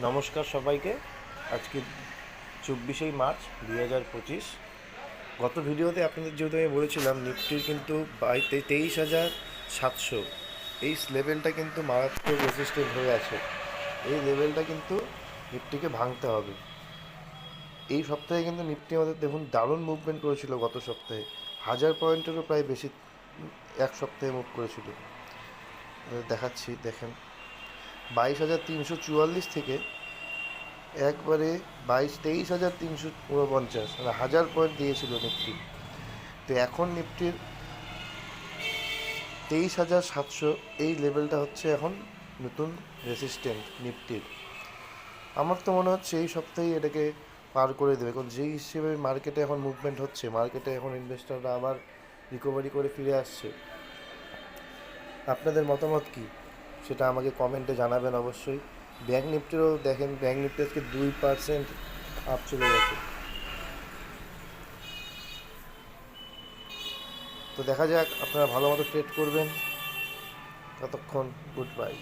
নমস্কার সবাইকে। আজকে 24শে মার্চ 2025। গত ভিডিওতে আপনাদের যেহেতু আমি বলেছিলাম নিফটির কিন্তু 23,700 এই লেভেলটা কিন্তু মারাত্মক রেজিস্ট্যান্ট হয়ে আছে। এই লেভেলটা কিন্তু নিফটিকে ভাঙতে হবে। এই সপ্তাহে কিন্তু নিফটি আমাদের দেখুন দারুণ মুভমেন্ট করেছিল। গত সপ্তাহে 1000 পয়েন্টেরও প্রায় বেশি এক সপ্তাহে মুভ করেছিল। দেখাচ্ছি, দেখেন 22,344 থেকে একবারে 23,349, মানে 1000 পয়েন্ট দিয়েছিল নিফটি। তো এখন নিফটির 23,700 এই লেভেলটা হচ্ছে এখন নতুন রেসিস্ট্যান্ট নিফটির। আমার তো মনে হচ্ছে এই সপ্তাহেই এটাকে পার করে দেবে, কারণ যেই হিসেবে মার্কেটে এখন মুভমেন্ট হচ্ছে, মার্কেটে এখন ইনভেস্টররা আবার রিকভারি করে ফিরে আসছে। আপনাদের মতামত কী সেটা আমাকে কমেন্টে জানাবেন অবশ্যই। ব্যাঙ্ক নিফটিরও দেখেন, ব্যাঙ্ক নিফটি আজকে 2% আপ চলে গেছে। তো দেখা যাক, আপনারা ভালো মতো ট্রেড করবেন। ততক্ষণ গুড বাই।